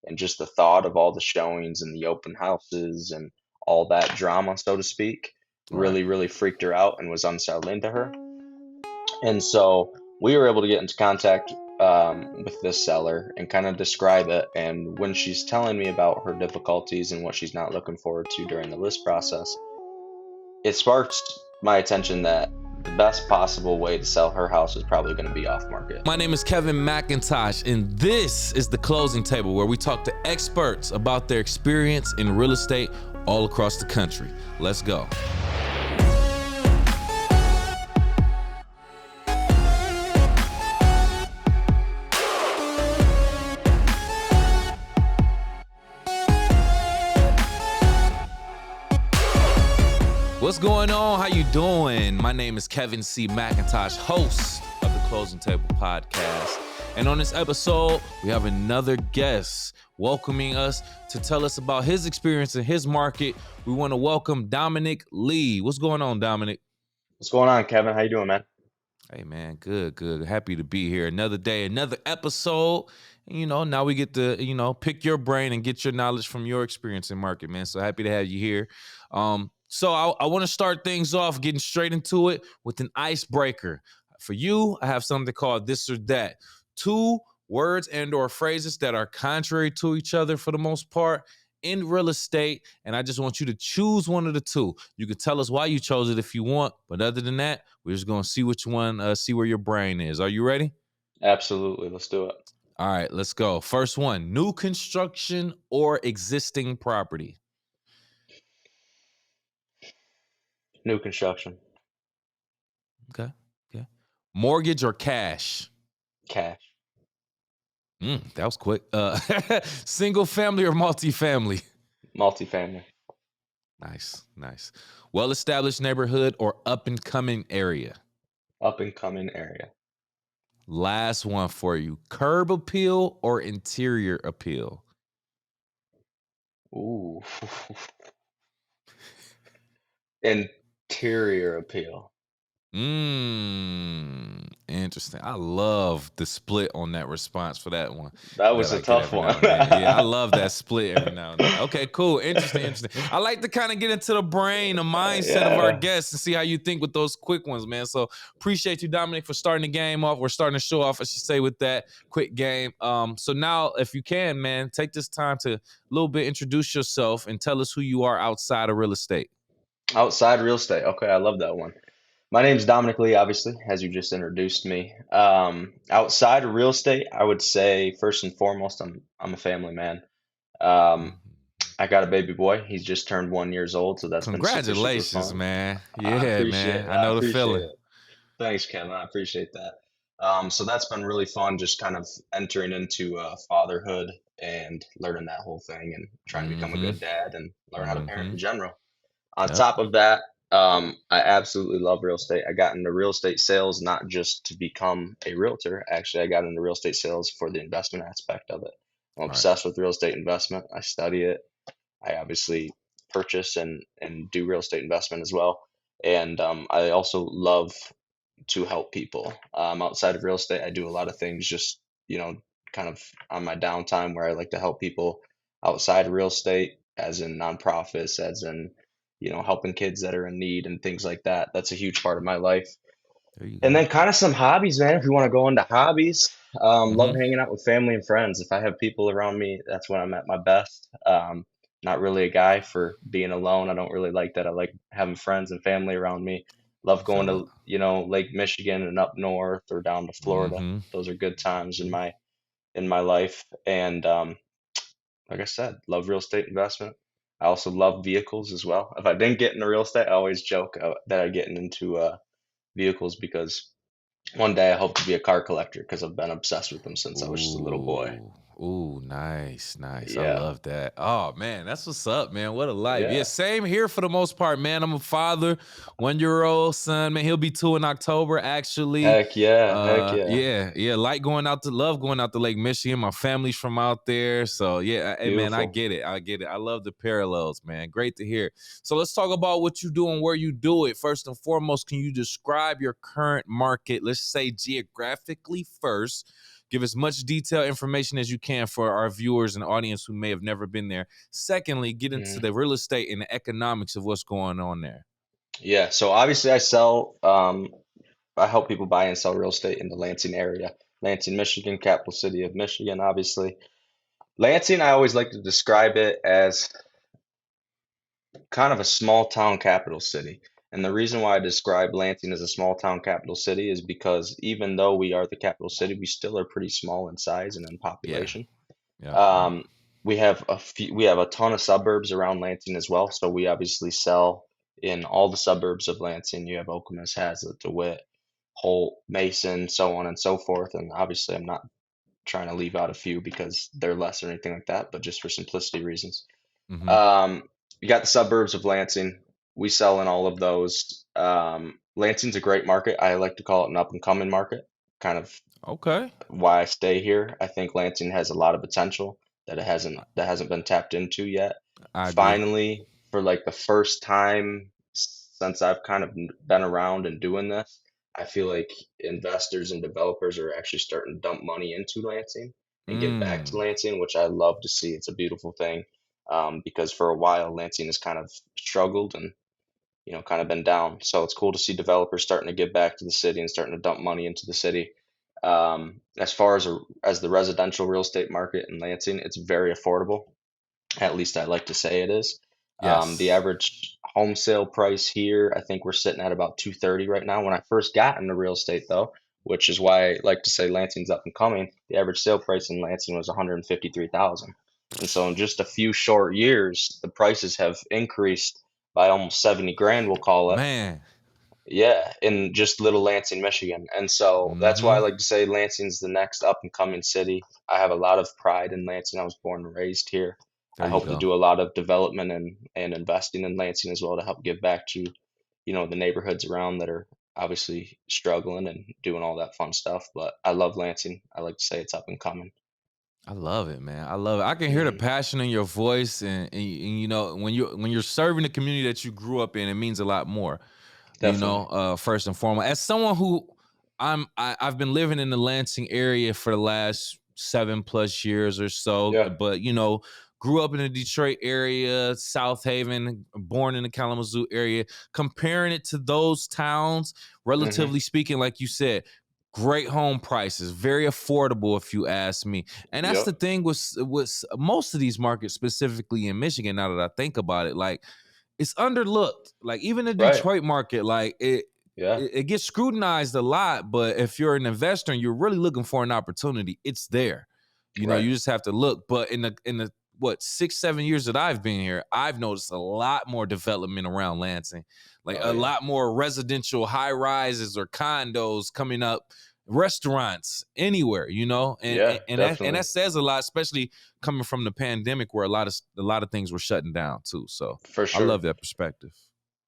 and just the thought of all the showings and the open houses and all that drama, so to speak, Right. really freaked her out and was unsettling to her. And so we were able to get into contact with this seller and kind of describe it. And when she's telling me about her difficulties and what she's not looking forward to during the list process, it sparked my attention that the best possible way to sell her house is probably going to be off market. My name is Kevin McIntosh, and this is the Closing Table, where we talk to experts about their experience in real estate all across the country. Let's go. What's going on? How you doing? My name is Kevin C. McIntosh, host of the Closing Table podcast. And on this episode, we have another guest welcoming us to tell us about his experience in his market. We want to welcome Dominic Lee. What's going on, Dominic? What's going on, Kevin? How you doing, man? Hey, man, good. Happy to be here. Another day, another episode. Now we get to, pick your brain and get your knowledge from your experience in market, man. So happy to have you here. So I want to start things off getting straight into it with an icebreaker. For you, I have something called This or That. 2 words and or phrases that are contrary to each other for the most part in real estate, and I just want you to choose one of the 2. You can tell us why you chose it if you want, but other than that, we're just going to see which one, see where your brain is. Are you ready? Absolutely. Let's do it. All right, let's go. First one, new construction or existing property? New construction. Okay. Mortgage or cash? Cash. That was quick. Single family or multifamily? Multifamily. Nice. Well-established neighborhood or up-and-coming area? Up-and-coming area. Last one for you. Curb appeal or interior appeal? Ooh. Interior appeal. Interesting. I love the split on that response for that one. That was a tough one. Yeah, I love that split every now and then. Okay, cool. Interesting. I like to kind of get into the brain, the mindset of our guests and see how you think with those quick ones, man. So appreciate you, Dominic, for starting the game off. We're starting to show off, I should say, with that quick game. So now, if you can, man, take this time to a little bit introduce yourself and tell us who you are outside of real estate. Outside real estate. Okay, I love that one. My name's Dominic Lee, obviously, as you just introduced me. Outside of real estate, I would say first and foremost, I'm a family man. I got a baby boy. He's just turned 1 year old, so that's congratulations, been super fun. man. Yeah, man. I know the feeling. It. Thanks, Kevin. I appreciate that. So that's been really fun, just kind of entering into fatherhood and learning that whole thing and trying to become a good dad and learn how to parent in general. On top of that, I absolutely love real estate. I got into real estate sales not just to become a realtor. Actually, I got into real estate sales for the investment aspect of it. I'm obsessed with real estate investment. I study it. I obviously purchase and do real estate investment as well. And I also love to help people. Outside of real estate, I do a lot of things just, kind of on my downtime where I like to help people outside of real estate, as in nonprofits, as in helping kids that are in need and things like that. That's a huge part of my life. And then kind of some hobbies, man. If you want to go into hobbies, love hanging out with family and friends. If I have people around me, that's when I'm at my best. Not really a guy for being alone. I don't really like that. I like having friends and family around me. Love going to, Lake Michigan and up north or down to Florida. Those are good times in my life. And like I said, love real estate investment. I also love vehicles as well. If I didn't get into real estate, I always joke that I'm getting into vehicles because one day I hope to be a car collector because I've been obsessed with them since I was just a little boy. Ooh, nice. Yeah. I love that. Oh, man, that's what's up, man. What a life. Yeah, same here for the most part, man. I'm a father, 1-year-old son, man. He'll be 2 in October, actually. Heck yeah. Yeah. Love going out to Lake Michigan. My family's from out there. So, yeah, hey, man, I get it. I love the parallels, man. Great to hear. So let's talk about what you do and where you do it. First and foremost, can you describe your current market, let's say geographically first, Give as much detailed information as you can for our viewers and audience who may have never been there. Secondly, get into Mhm. the real estate and the economics of what's going on there. Yeah, so obviously I help people buy and sell real estate in the Lansing area. Lansing, Michigan, capital city of Michigan, obviously. Lansing, I always like to describe it as kind of a small town capital city. And the reason why I describe Lansing as a small town capital city is because even though we are the capital city, we still are pretty small in size and in Yeah. population. Yeah. Yeah. Um, we have a ton of suburbs around Lansing as well. So we obviously sell in all the suburbs of Lansing. You have Okemos, Hazlet, DeWitt, Holt, Mason, so on and so forth. And obviously, I'm not trying to leave out a few because they're less or anything like that, but just for simplicity reasons. Mm-hmm. Um, you got the suburbs of Lansing. We sell in all of those. Lansing's a great market. I like to call it an up and coming market. Kind of Okay. why I stay here. I think Lansing has a lot of potential that hasn't been tapped into yet. I agree. Finally, for like the first time since I've kind of been around and doing this, I feel like investors and developers are actually starting to dump money into Lansing and give back to Mm. Lansing, which I love to see. It's a beautiful thing, because for a while Lansing has kind of struggled and kind of been down. So it's cool to see developers starting to give back to the city and starting to dump money into the city. As far as the residential real estate market in Lansing, it's very affordable. At least I like to say it is. The Yes. average home sale price here, I think we're sitting at about 230 right now. When I first got into real estate, though, which is why I like to say Lansing's up and coming, the average sale price in Lansing was 153,000. And so in just a few short years, the prices have increased by almost 70 grand, we'll call it. Man. Yeah, in just little Lansing, Michigan. And so that's why I Mm-hmm. like to say Lansing's the next up and coming city. I have a lot of pride in Lansing. I was born and raised here. I There you hope to go. do a lot of development and investing in Lansing as well to help give back to, the neighborhoods around that are obviously struggling and doing all that fun stuff. But I love Lansing. I like to say it's up and coming. I love it, man. I love it. I can hear the Hmm. passion in your voice, and when you're serving the community that you grew up in, it means a lot more. Definitely. First and foremost, as someone who I've been living in the Lansing area for the last 7+ years or so, Yeah. but grew up in the Detroit area, South Haven, born in the Kalamazoo area. Comparing it to those towns, Hmm. relatively speaking, like you said, great home prices, very affordable if you ask me. And that's Yep. the thing with most of these markets, specifically in Michigan. Now that I think about it, like it's underlooked. Like even the Right. Detroit market, like it, Yeah. it it gets scrutinized a lot. But if you're an investor and you're really looking for an opportunity, it's there. Right. You just have to look. But in the what 6-7 years that I've been here, I've noticed a lot more development around Lansing, like Oh a yeah. lot more residential high rises or condos coming up, restaurants anywhere, and Yeah. that Definitely. says a lot, especially coming from the pandemic where a lot of things were shutting down too. So For I sure. love that perspective.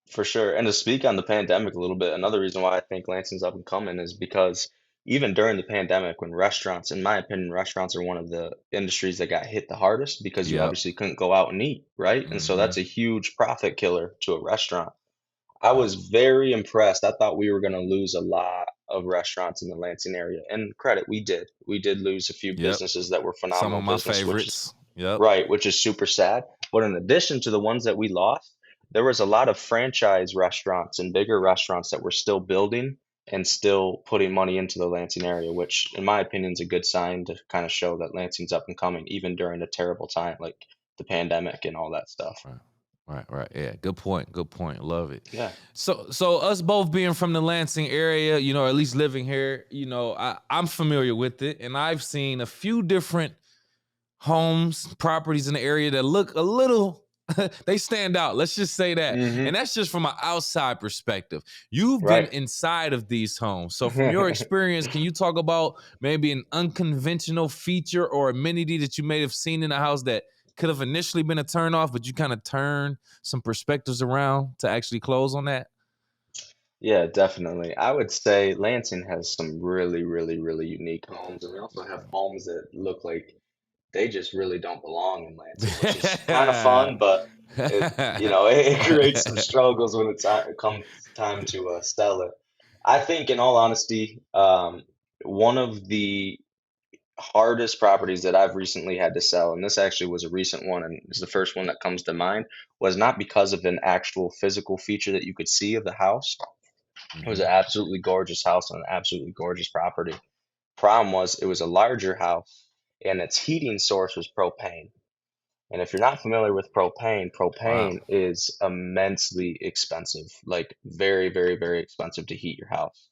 For sure. And to speak on the pandemic a little bit, another reason why I think Lansing's up and coming is because even during the pandemic, when restaurants, in my opinion, restaurants are one of the industries that got hit the hardest because you Yep. obviously couldn't go out and eat, right? And so Mm-hmm. that's a huge profit killer to a restaurant. I Yep. was very impressed. I thought we were going to lose a lot of restaurants in the Lansing area. And credit, we did. We did lose a few Yep. businesses that were Some of phenomenal my business, which is favorites. Yep. right, which is super sad. But in addition to the ones that we lost, there was a lot of franchise restaurants and bigger restaurants that were still building and still putting money into the Lansing area, which, in my opinion, is a good sign to kind of show that Lansing's up and coming, even during a terrible time like the pandemic and all that stuff. Right. Right, right. Yeah, good point. Good point. Love it. Yeah. So us both being from the Lansing area, or at least living here, I'm familiar with it, and I've seen a few different homes, properties in the area that look a little they stand out. Let's just say that. Hmm. And that's just from an outside perspective. You've been Right. inside of these homes. So from your experience, can you talk about maybe an unconventional feature or amenity that you may have seen in a house that could have initially been a turn off, but you kind of turn some perspectives around to actually close on that? Yeah, definitely. I would say Lansing has some really, really, really unique homes, and we also have homes that look like they just really don't belong in Lansing, which is kind of fun, but it creates some struggles when it comes time to sell it. I think, in all honesty, one of the hardest properties that I've recently had to sell, and this actually was a recent one, and is the first one that comes to mind, was not because of an actual physical feature that you could see of the house. It was Mm-hmm. an absolutely gorgeous house on an absolutely gorgeous property. Problem was, it was a larger house, and its heating source was propane. And if you're not familiar with propane, Wow. propane is immensely expensive, like very, very, very expensive to heat your house.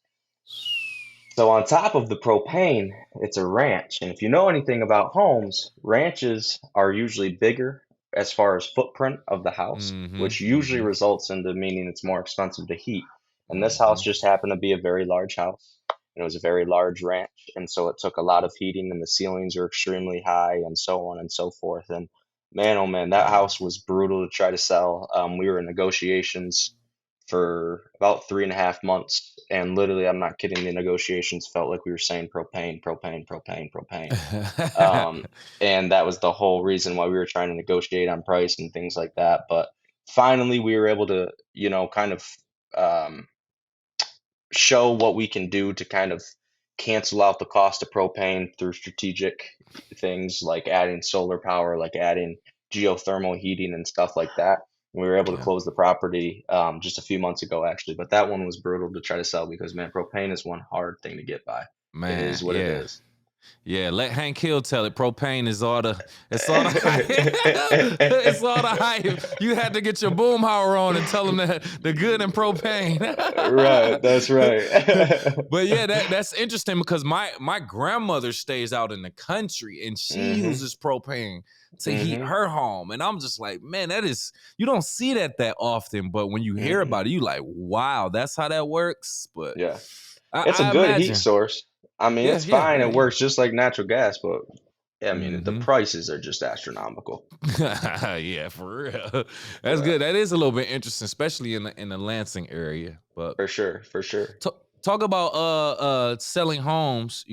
So on top of the propane, it's a ranch. And if you know anything about homes, ranches are usually bigger as far as footprint of the house, Mm-hmm. which usually Mm-hmm. results into meaning it's more expensive to heat. And this Mm-hmm. house just happened to be a very large house. And it was a very large ranch, and so it took a lot of heating, and the ceilings are extremely high, and so on and so forth. And man, oh man, that Yeah. house was brutal to try to sell. We were in negotiations for about 3.5 months. And literally, I'm not kidding, the negotiations felt like we were saying propane, propane, propane, propane. Um, and that was the whole reason why we were trying to negotiate on price and things like that. But finally, we were able to, kind of um, show what we can do to kind of cancel out the cost of propane through strategic things like adding solar power, like adding geothermal heating and stuff like that. We were able to Yeah. close the property just a few months ago, actually. But that one was brutal to try to sell because, man, propane is one hard thing to get by. It Man, is what it yeah. is. Yeah, let Hank Hill tell it. Propane is all the hype. It's all the hype. You had to get your boom power on and tell them the good in propane. Right, that's right. But yeah, that's interesting because my grandmother stays out in the country and she hmm uses propane to heat hmm her home. And I'm just like, man, that is, you don't see that often, but when you hear hmm about it, you like, wow, that's how that works. But Yeah. I, It's a I good heat imagine. source. I mean, Yeah, it's yeah, fine. yeah, It yeah. works just like natural gas, but I mean, the Mm-hmm. prices are just astronomical. Yeah, for real. That's Yeah, good. That is a little bit interesting, especially in the Lansing area. But for sure, for sure. talk about selling homes.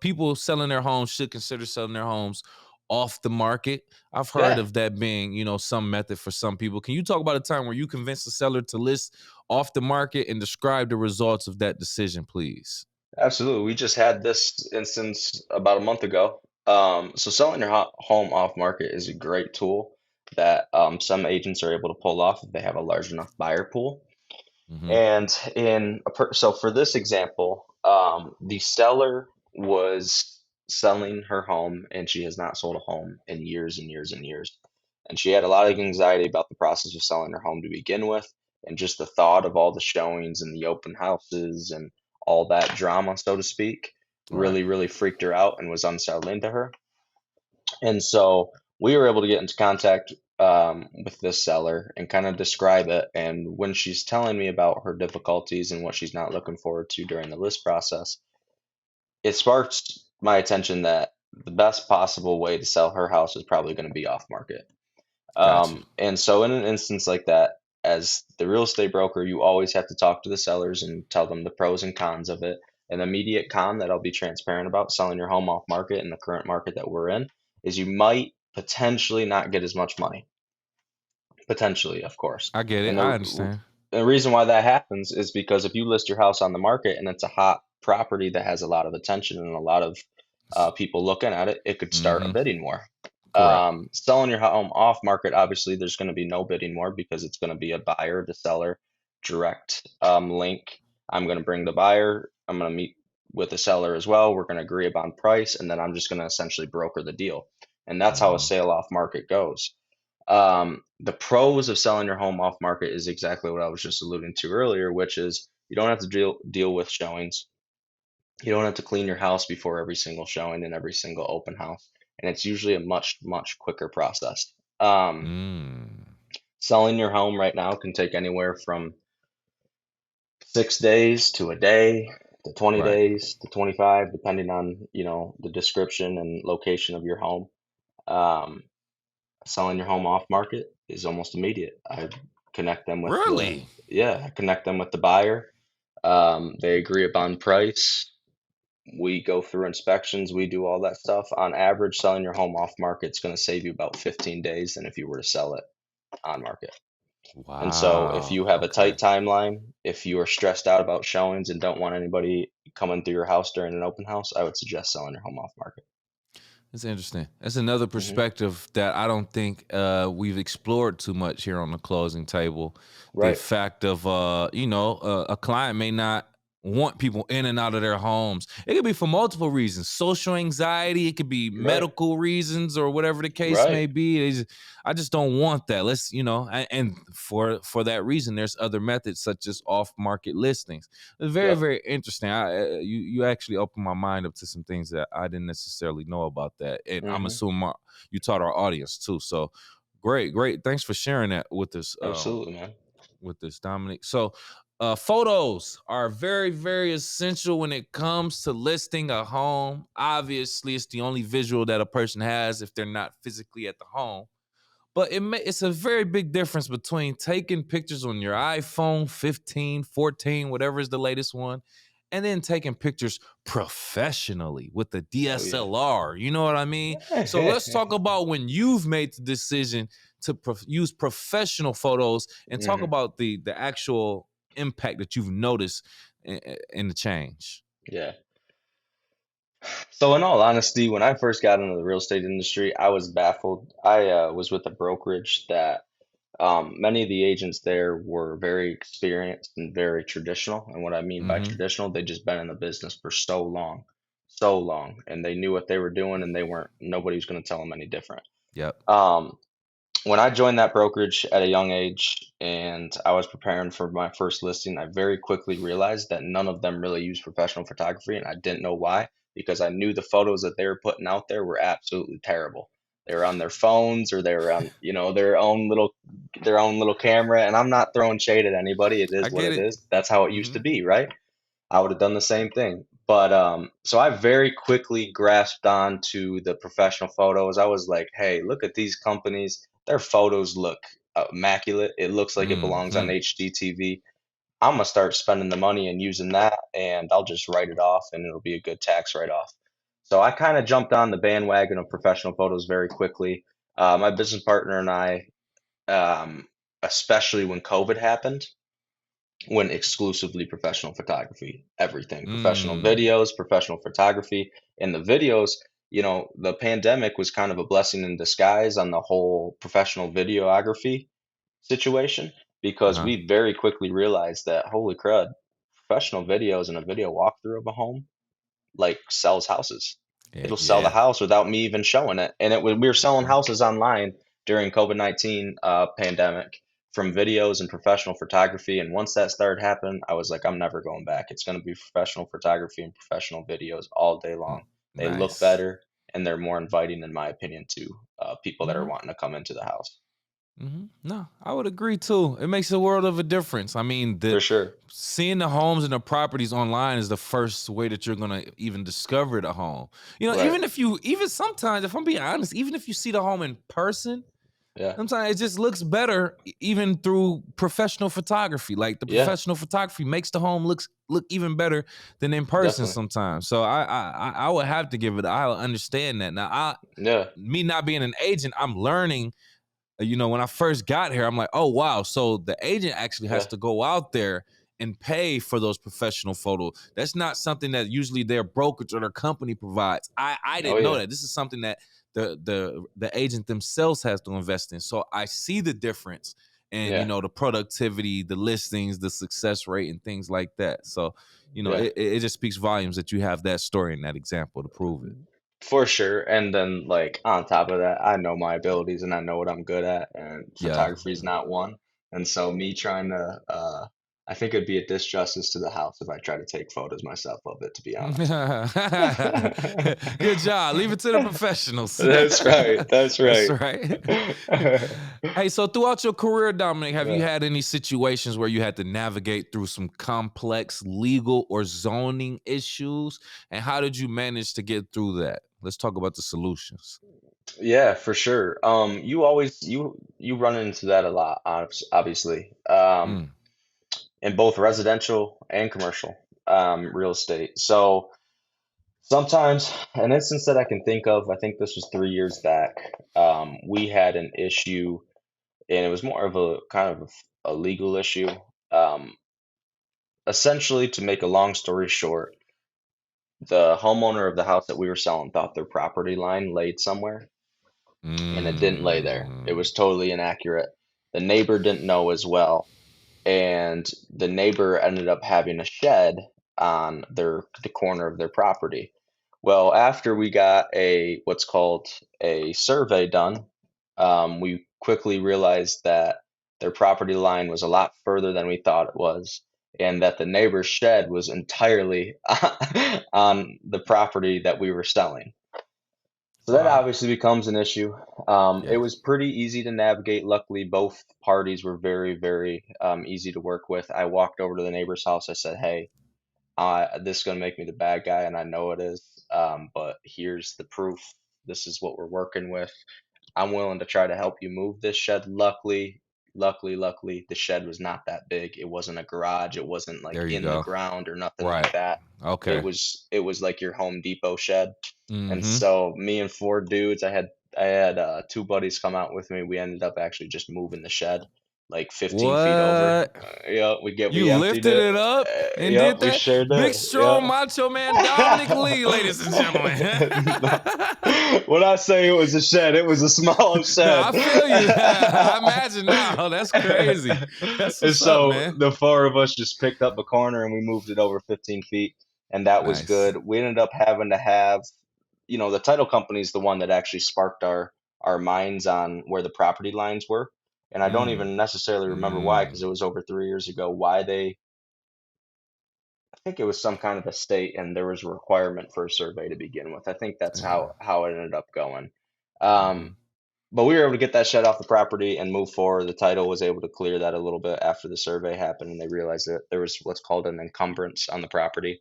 People selling their homes should consider selling their homes off the market. I've heard Yeah, of that being, some method for some people. Can you talk about a time where you convinced the seller to list off the market and describe the results of that decision, please? absolutely. We just had this instance about a month ago. So selling your home off market is a great tool that some agents are able to pull off if they have a large enough buyer pool. Mm-hmm. And so for this example, the seller was selling her home, and she has not sold a home in years and years and years. And she had a lot of anxiety about the process of selling her home to begin with, and just the thought of all the showings and the open houses and all that drama, so to speak, Right. really, really freaked her out and was unsettling to her. And so we were able to get into contact with this seller and kind of describe it. And when she's telling me about her difficulties and what she's not looking forward to during the list process, it sparked my attention that the best possible way to sell her house is probably going to be off market. Gotcha. And so, in an instance like that, as the real estate broker, you always have to talk to the sellers and tell them the pros and cons of it. An immediate con that I'll be transparent about selling your home off market in the current market that we're in is you might potentially not get as much money. Potentially, of course. I get it. And I understand. the reason why that happens is because if you list your house on the market and it's a hot property that has a lot of attention and a lot of people looking at it, it could start a Mm-hmm. bidding war. Correct. Selling your home off market, obviously, there's going to be no bidding war because it's going to be a buyer to seller direct link. I'm going to bring the buyer. I'm going to meet with the seller as well. We're going to agree upon price, and then I'm just going to essentially broker the deal. And that's how a Mm-hmm. sale off market goes. The pros of selling your home off market is exactly what I was just alluding to earlier, which is you don't have to deal with showings. You don't have to clean your house before every single showing and every single open house, and it's usually a much, much quicker process. Um, Mm. Selling your home right now can take anywhere from 6 days to a day to 20 Right. days to 25, depending on, the description and location of your home. Um, Selling your home off market is almost immediate. Really? I connect them with the buyer. They agree upon price. We go through inspections. We do all that stuff. On average, selling your home off market is going to save you about 15 days than if you were to sell it on market. And so if Wow. you have a Okay. tight timeline, if you are stressed out about showings and don't want anybody coming through your house during an open house, I would suggest selling your home off market. It's interesting. That's another Hmm. perspective that I don't think we've explored too much here on the closing table. The Right. fact of a client may not want people in and out of their homes. It could be for multiple reasons: social anxiety. It could be Right. medical reasons, or whatever the case Right. may be. I just don't want that. And for that reason, there's other methods such as off market listings. It's very, Yep. very interesting. You actually opened my mind up to some things that I didn't necessarily know about that, and I'm Hmm. assuming you taught our audience too. So great, great. Thanks for sharing that with us, Absolutely, man. Dominic. So photos are very, very essential when it comes to listing a home. Obviously, it's the only visual that a person has if they're not physically at the home. But it's a very big difference between taking pictures on your iPhone 15, 14, whatever is the latest one, and then taking pictures professionally with the Oh yeah. DSLR. You know what I mean? So let's talk about when you've made the decision to use professional photos and talk Hmm. about the actual impact that you've noticed in the change. Yeah. So in all honesty, when I first got into the real estate industry, I was baffled. I was with a brokerage that many of the agents there were very experienced and very traditional. And what I mean by Mm-hmm. traditional, they just been in the business for so long, and they knew what they were doing, and they weren't. Nobody was going to tell them any different. Yep. Um, when I joined that brokerage at a young age and I was preparing for my first listing, I very quickly realized that none of them really use professional photography, and I didn't know why because I knew the photos that they were putting out there were absolutely terrible. They were on their phones or they were on, their own little camera, and I'm not throwing shade at anybody. It I is what get it it. is. That's how it used Mm-hmm. to be, right? I would have done the same thing. But so I very quickly grasped on to the professional photos. I was like, hey, look at these companies. Their photos look immaculate. It looks like it belongs on Mm-hmm. HGTV. I'm gonna start spending the money and using that, and I'll just write it off, and it'll be a good tax write-off. So I kind of jumped on the bandwagon of professional photos very quickly. My business partner and I, um, especially when COVID happened, went exclusively professional photography, everything, professional Mm. videos, professional photography. And the videos, the pandemic was kind of a blessing in disguise on the whole professional videography situation because Uh-huh. we very quickly realized that, holy crud, professional videos and a video walkthrough of a home like sells houses. Yeah, It'll sell the yeah. house without me even showing it. And we were selling Mhm. houses online during COVID-19 pandemic from videos and professional photography. And once that started happening, I was like, I'm never going back. It's going to be professional photography and professional videos all day Mm. long. They look Nice. better and they're more inviting, in my opinion, to people that are Mhm. wanting to come into the house. No, I would agree too. It makes a world of a difference. I mean, the For sure. seeing the homes and the properties online is the first way that you're gonna even discover the home. Right. Even sometimes, if I'm being honest, even if you see the home in person, Yeah. sometimes it just looks better even through professional photography. Like the Yeah. professional photography makes the home look even better than in person Definitely. sometimes. So I would have to give it. I understand that now. Yeah. Me not being an agent, I'm learning. When I first got here, I'm like, oh wow. So the agent actually has Yeah. to go out there and pay for those professional photos. That's not something that usually their brokerage or their company provides. I Oh didn't know yeah. that. This is something that the agent themselves has to invest in. So I see the difference and Yeah. the productivity, the listings, the success rate, and things like that. So Yeah. it just speaks volumes that you have that story and that example to prove it. For sure. And then like on top of that, I know my abilities and I know what I'm good at, and Yeah. photography is not one. And so me trying to I think it'd be a disjustice to the house if I try to take photos myself of it, to be honest. Good job. Leave it to the professionals. That's right. That's That's right. right. Hey, so throughout your career, Dominic, have you Yeah. had any situations where you had to navigate through some complex legal or zoning issues? And how did you manage to get through that? Let's talk about the solutions. Yeah, for sure. You run into that a lot, obviously. Mm, In both residential and commercial real estate. So sometimes, an instance that I can think of, I think this was 3 years back, we had an issue, and it was more of a kind of a legal issue. Um, Essentially, to make a long story short, The homeowner of the house that we were selling thought their property line laid somewhere, and it didn't lay there. It Mm. was totally inaccurate. The neighbor didn't know as well, and the neighbor ended up having a shed on the corner of their property. Well, after we got a what's called a survey done, we quickly realized that their property line was a lot further than we thought it was, and that the neighbor's shed was entirely on the property that we were selling. So that Wow. obviously becomes an issue. It Yes. was pretty easy to navigate. Luckily, both parties were very, very easy to work with. I walked over to the neighbor's house. I said, "Hey, this is going to make me the bad guy, and I know it is. But here's the proof. This is what we're working with. I'm willing to try to help you move this shed." Luckily, the shed was not that big. It wasn't a garage. It wasn't like There you in the go. ground or nothing like Right. that. It Okay. was it was like your Home Depot shed. And Mm-hmm. so me and four dudes, I had two buddies come out with me. We ended up actually just moving the shed like 15 feet over. What? Yeah, You we emptied lifted it. it up and Yep, did we that? sure Big, did. strong, Yeah. macho man Dominic Lee, ladies and gentlemen. No. When I say it was a shed, it was a small No, shed. I feel you. I imagine now. That's crazy. That's And what's up, so man. the four of us just picked up a corner and we moved it over 15 feet, and that was Nice. good. We ended up having to have, the title company is the one that actually sparked our minds on where the property lines were. And I don't Mm. even necessarily remember why, because Mm. it was over 3 years ago, why I think it was some kind of a state and there was a requirement for a survey to begin with. I think that's Yeah. how it ended up going. Um, Mm-hmm. but we were able to get that shed off the property and move forward. The title was able to clear that a little bit after the survey happened, and they realized that there was what's called an encumbrance on the property,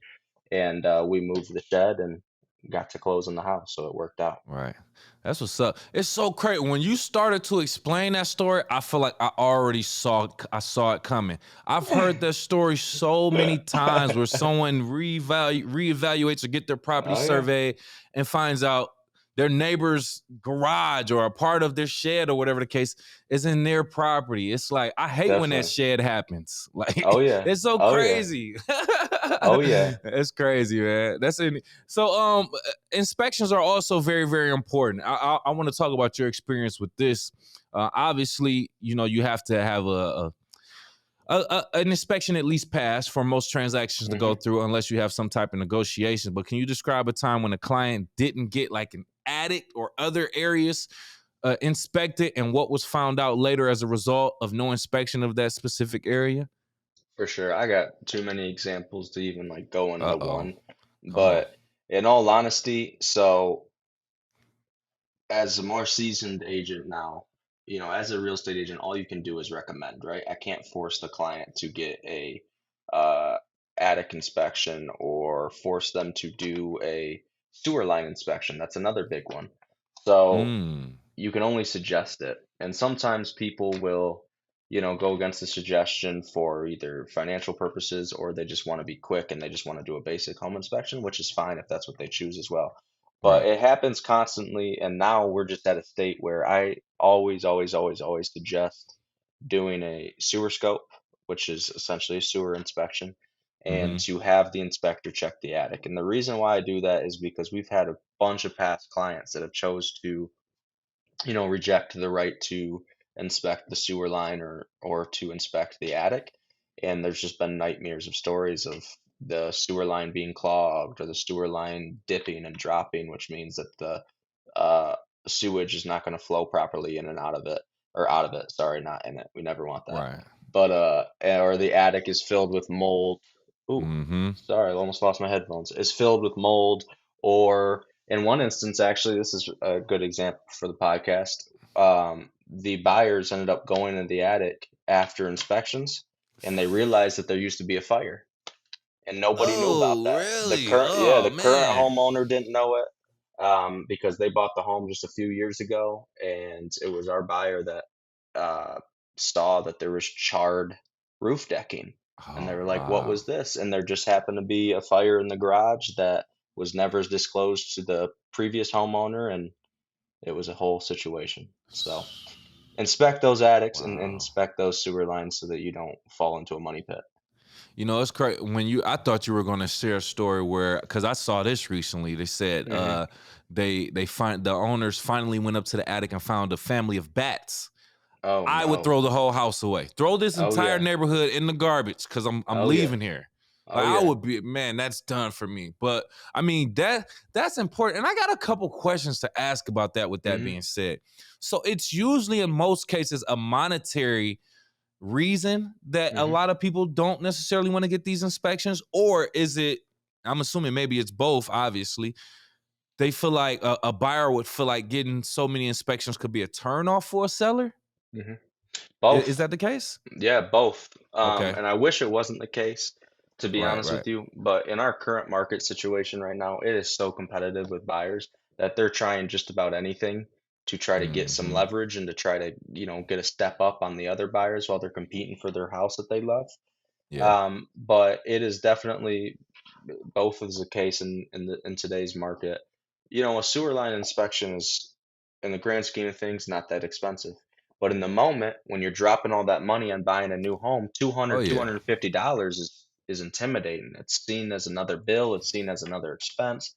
and we moved the shed and got to close on the house, so it worked out. Right. That's what's up. It's so crazy. When you started to explain that story, I feel like I saw it coming. I've heard that story so many times where someone reevaluates or get their property Oh yeah, surveyed and finds out their neighbor's garage or a part of their shed or whatever the case is in their property. It's like I hate when that definitely. shed happens. Oh Like yeah, it's so oh yeah, crazy. oh yeah, It's crazy, man. So inspections are also very, very important. I want to talk about your experience with this. Obviously, you have to have an inspection at least pass for most transactions to go hmm through, unless you have some type of negotiation. But can you describe a time when a client didn't get like an attic or other areas inspected, and what was found out later as a result of no inspection of that specific area? for sure. I got too many examples to even like go Uh into oh. one, Come on. but in all honesty, so as a more seasoned agent now, as a real estate agent, all you can do is recommend, right? I can't force the client to get a uh, attic inspection or force them to do a sewer line inspection. That's another big one. So Mm. you can only suggest it. And sometimes people will, go against the suggestion for either financial purposes or they just want to be quick and they just want to do a basic home inspection, which is fine if that's what they choose as well. But Right. it happens constantly, and now we're just at a state where I always, always, always, always suggest doing a sewer scope, which is essentially a sewer inspection, and Mm-hmm. to have the inspector check the attic. And the reason why I do that is because we've had a bunch of past clients that have chose to reject the right to inspect the sewer line or to inspect the attic. And there's just been nightmares of stories of the sewer line being clogged or the sewer line dipping and dropping, which means that the uh, sewage is not going to flow properly in and out of it, or out of it. Sorry, not in it. We never want that. Right. But or the attic is filled with mold. Ooh, Mm-hmm. sorry, I almost lost my headphones. Is filled with mold, or in one instance, actually, this is a good example for the podcast. The buyers ended up going in the attic after inspections, and they realized that there used to be a fire, and nobody knew about Oh, that. really? Oh, The current man. homeowner didn't know it, because they bought the home just a few years ago, and it was our buyer that saw that there was charred roof decking, and they Oh, were like, "What wow. was this?" And there just happened to be a fire in the garage that was never disclosed to the previous homeowner, and it was a whole situation. So inspect those attics and Wow. inspect those sewer lines so that you don't fall into a money pit. You know, it's crazy when you. I thought you were going to share a story where, because I saw this recently. They said Hmm. they find the owners finally went up to the attic and found a family of bats. Oh I would no. throw the whole house away. Throw this Oh entire yeah. neighborhood in the garbage because I'm Oh yeah. leaving here. Oh Like I yeah. would be, man, that's done for me. But I mean that's important. And I got a couple questions to ask about that with that Hmm. being said. So it's usually in most cases a monetary reason that a Hmm. lot of people don't necessarily want to get these inspections, or is it, I'm assuming maybe it's both, obviously. They feel like a buyer would feel like getting so many inspections could be a turn off for a seller. Hmm. Is Both. that the case? Yeah, both. Okay. And I wish it wasn't the case, to be Right, honest right. with you. But in our current market situation right now, it is so competitive with buyers that they're trying just about anything to try to get some Mhm. leverage and to try to, get a step up on the other buyers while they're competing for their house that they love. Yeah. But it is definitely both is the case in today's market. A sewer line inspection is, in the grand scheme of things, not that expensive. But in the moment when you're dropping all that money on buying a new home, Oh, 200, yeah. $250 is intimidating. It's seen as another bill, it's seen as another expense.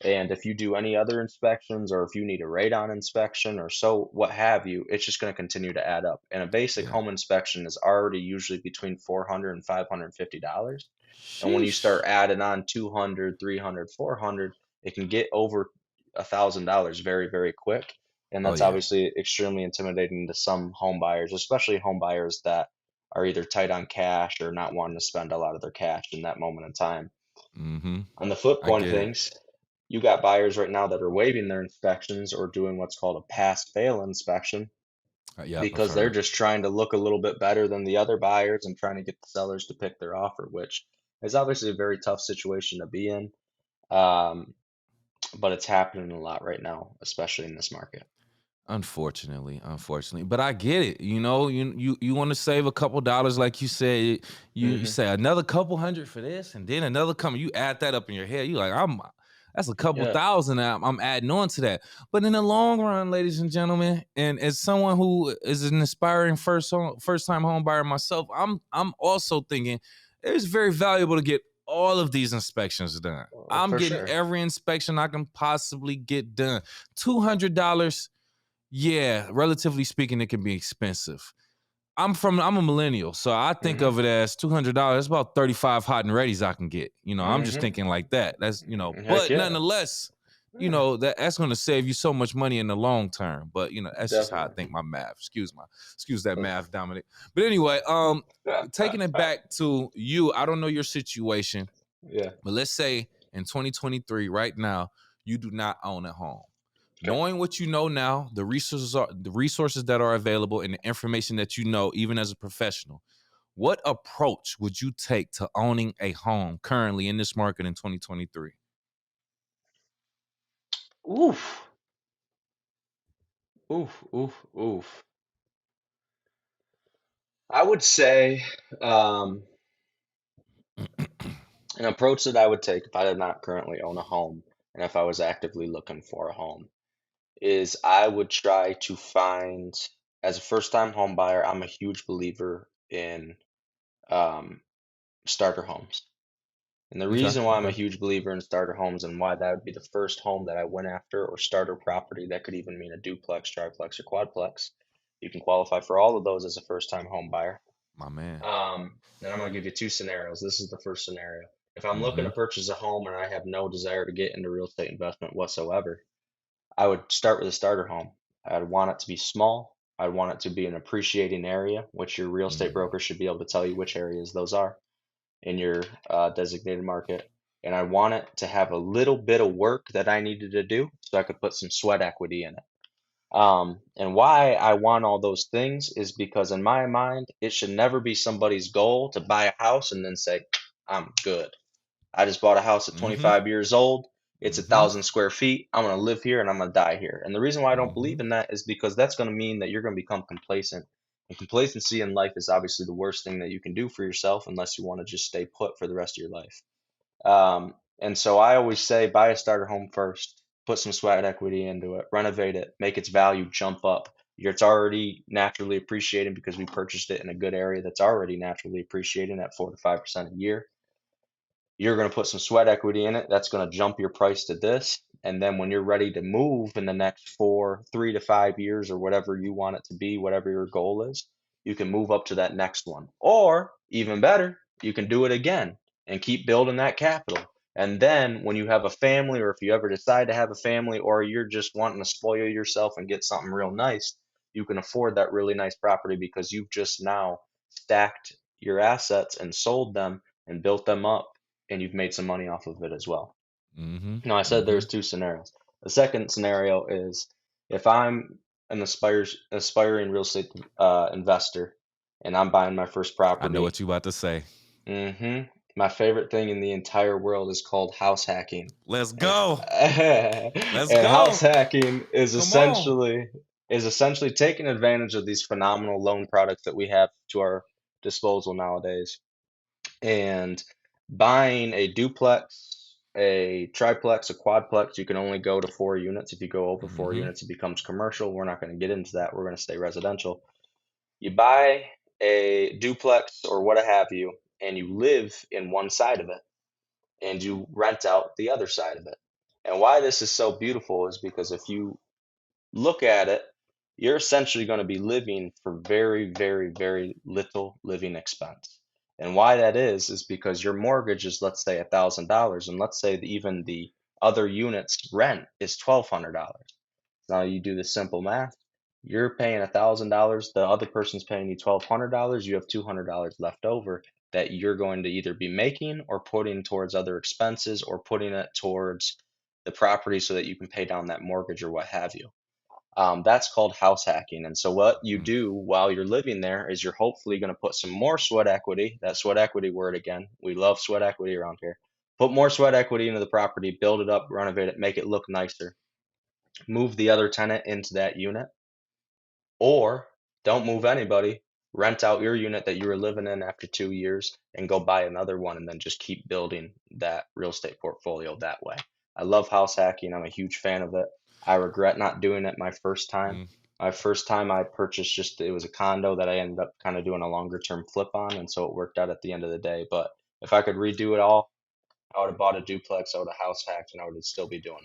And if you do any other inspections or if you need a radon inspection or so what have you, it's just going to continue to add up. And a basic Yeah. home inspection is already usually between 400 and $550. And when you start Sheesh. adding on 200, 300, 400, it can get over $1,000 very, very quick. And Oh, that's yeah. obviously extremely intimidating to some home buyers, especially home buyers that are either tight on cash or not wanting to spend a lot of their cash in that moment in time. Mhm. On the flip I point of get it. things, you got buyers right now that are waiving their inspections or doing what's called a pass fail inspection Yep, I've because they're heard. just trying to look a little bit better than the other buyers and trying to get the sellers to pick their offer, which is obviously a very tough situation to be in. Um, but it's happening a lot right now, especially in this market. Unfortunately, but I get it. You know, you want to save a couple dollars, like you said. You Hmm. say another couple hundred for this, and then another couple. You add that up in your head. You like, that's a couple Yeah. thousand. I'm adding on to that. But in the long run, ladies and gentlemen, and as someone who is an aspiring first time home buyer myself, I'm also thinking it's very valuable to get all of these inspections done. I'm For getting sure. every inspection I can possibly get done. $200, yeah, relatively speaking, it can be expensive. I'm a millennial, so I think Hmm. of it as $200. That's about 35 hot and ready's I can get. I'm just Hmm. thinking like that. That's Heck but yeah. nonetheless, Yeah, that's going to save you so much money in the long term. But that's just how I definitely. think my math. Excuse that Uh, math, Dominic. But anyway, taking it back to you, I don't know your situation, yeah. but let's say in 2023, right now, you do not own a home. Okay. Knowing what you know now, the resources that are available, and the information that you know, even as a professional, what approach would you take to owning a home currently in this market in 2023? Oof. Oof. Oof. Oof. I would say, um, an approach that I would take if I did not currently own a home and if I was actively looking for a home is I would try to find, as a first-time home buyer, I'm a huge believer in um, starter homes. And the Okay, reason why I'm a okay. huge believer in starter homes and why that would be the first home that I went after or starter property, that could even mean a duplex, triplex, or quadplex. You can qualify for all of those as a first-time home buyer. My man. Then I'm going to give you two scenarios. This is the first scenario. If I'm looking Mm-hmm. to purchase a home and I have no desire to get into real estate investment whatsoever, I would start with a starter home. I'd want it to be small. I'd want it to be an appreciating area, which your real estate Mm-hmm. broker should be able to tell you which areas those are in your designated market. And I want it to have a little bit of work that I needed to do so I could put some sweat equity in it. And why I want all those things is because in my mind, it should never be somebody's goal to buy a house and then say, I'm good. I just bought a house at Mm-hmm. 25 years old. It's a Mm-hmm. 1,000 square feet. I'm going to live here and I'm going to die here. And the reason why I don't Mm-hmm. believe in that is because that's going to mean that you're going to become complacent. And complacency in life is obviously the worst thing that you can do for yourself unless you want to just stay put for the rest of your life. And so I always say buy a starter home first, put some sweat equity into it, renovate it, make its value jump up. It's already naturally appreciating because we purchased it in a good area that's already naturally appreciating at 4 to 5% a year. You're going to put some sweat equity in it. That's going to jump your price to this. And then when you're ready to move in the next 3 to 5 years or whatever you want it to be, whatever your goal is, you can move up to that next one. Or even better, you can do it again and keep building that capital. And then when you have a family, or if you ever decide to have a family, or you're just wanting to spoil yourself and get something real nice, you can afford that really nice property because you've just now stacked your assets and sold them and built them up, and you've made some money off of it as well. Mm-hmm. Now, I said Mm-hmm. there's two scenarios. The second scenario is if I'm an aspiring real estate investor and I'm buying my first I know property. what you about to say. hmm My favorite thing in the entire world is called house hacking. Let's And, go. Let's and house go. hacking is Come on. essentially taking advantage of these phenomenal loan products that we have to our disposal nowadays, and buying a duplex, a triplex, a quadplex. You can only go to 4 units. If you go over four Mm-hmm. units, it becomes commercial. We're not going to get into that. We're going to stay residential. You buy a duplex or what have you, and you live in one side of it, and you rent out the other side of it. And why this is so beautiful is because if you look at it, you're essentially going to be living for very, very, very little living expense. And why that is because your mortgage is, let's say, $1,000, and let's say that even the other unit's rent is $1,200. Now you do the simple math. You're paying $1,000. The other person's paying you $1,200. You have $200 left over that you're going to either be making or putting towards other expenses or putting it towards the property so that you can pay down that mortgage or what have you. That's called house hacking. And so, what you do while you're living there is you're hopefully going to put some more sweat equity. That sweat equity word again. We love sweat equity around here. Put more sweat equity into the property, build it up, renovate it, make it look nicer. Move the other tenant into that unit, or don't move anybody. Rent out your unit that you were living in after 2 years and go buy another one and then just keep building that real estate portfolio that way. I love house hacking. I'm a huge fan of it. I regret not doing it my first time. Mm-hmm. My first time I purchased it was a condo that I ended up kind of doing a longer term flip on, and so it worked out at the end of the day. But if I could redo it all, I would have bought a duplex, I would have house hacked, and I would still be doing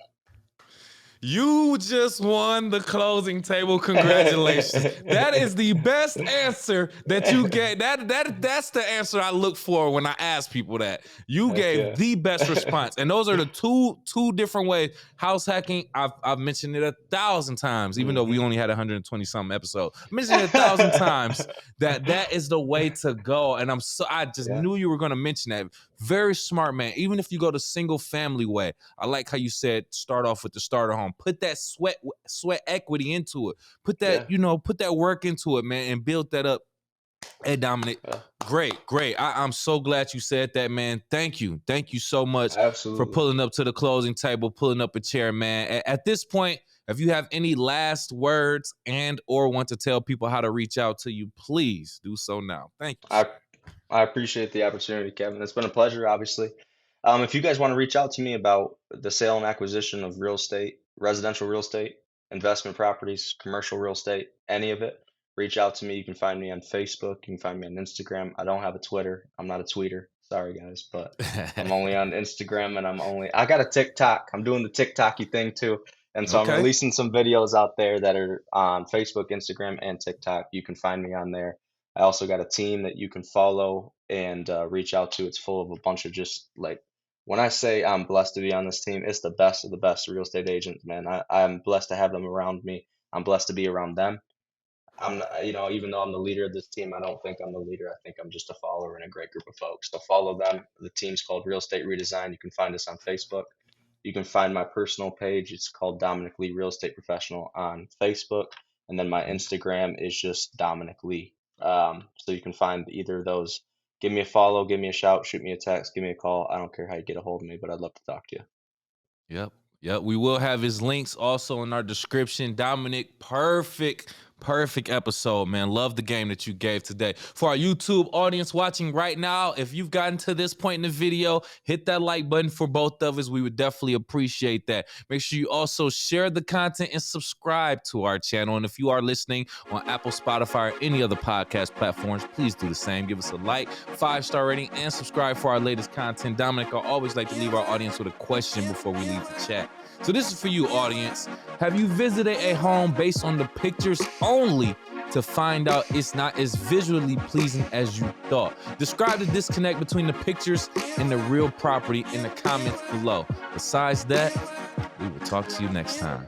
You just won the closing table. Congratulations. That is it. the best answer that you get. That's the answer I look for when I ask people that. You Heck gave yeah. the best response. And those are the two different ways. House hacking, I've mentioned it 1,000 times, even though we hmm only had 120 something episodes. I mentioned it 1,000 times that is the way to go. And I just Yeah, knew you were going to mention that. Very smart, man. Even if you go the single family way, I like how you said start off with the starter home. Put that sweat equity into it. Put that, yeah, put that work into it, man, and build that up. Hey, Dominic, yeah, great. I'm so glad you said that, man. Thank you. Thank you so much for absolutely. pulling up to the closing table, pulling up a chair, man. At this point, if you have any last words and or want to tell people how to reach out to you, please do so now. Thank you, sir. I I appreciate the opportunity, Kevin. It's been a pleasure, obviously. If you guys want to reach out to me about the sale and acquisition of real estate, residential real estate, investment properties, commercial real estate, any of it, reach out to me. You can find me on Facebook. You can find me on Instagram. I don't have a Twitter. I'm not a tweeter. Sorry, guys, but I'm only on Instagram, and I got a TikTok. I'm doing the TikToky thing too. And so I'm Okay. releasing some videos out there that are on Facebook, Instagram, and TikTok. You can find me on there. I also got a team that you can follow and reach out to. It's full of a bunch of just like, when I say I'm blessed to be on this team, it's the best of the best real estate agents, man. I'm blessed to have them around me. I'm blessed to be around them. I'm not, even though I'm the leader of this team, I don't think I'm the leader. I think I'm just a follower and a great group of folks. So follow them. The team's called Real Estate Redesign. You can find us on Facebook. You can find my personal page. It's called Dominic Lee Real Estate Professional on Facebook. And then my Instagram is just Dominic Lee. So you can find either of those. Give me a follow, give me a shout, shoot me a text, give me a call. I don't care how you get a hold of me, but I'd love to talk to you. Yep. Yep. We will have his links also in our description. Dominic, perfect Perfect episode, man. Love the game that you gave today. For our YouTube audience watching right now, if you've gotten to this point in the video, hit that like button for both of us. We would definitely appreciate that. Make sure you also share the content and subscribe to our channel. And if you are listening on Apple, Spotify, or any other podcast platforms, please do the same. Give us a like, 5-star rating, and subscribe for our latest content. Dominic, I always like to leave our audience with a question before we leave the chat. So this is for you, audience. Have you visited a home based on the pictures only to find out it's not as visually pleasing as you thought? Describe the disconnect between the pictures and the real property in the comments below. Besides that, we will talk to you next time.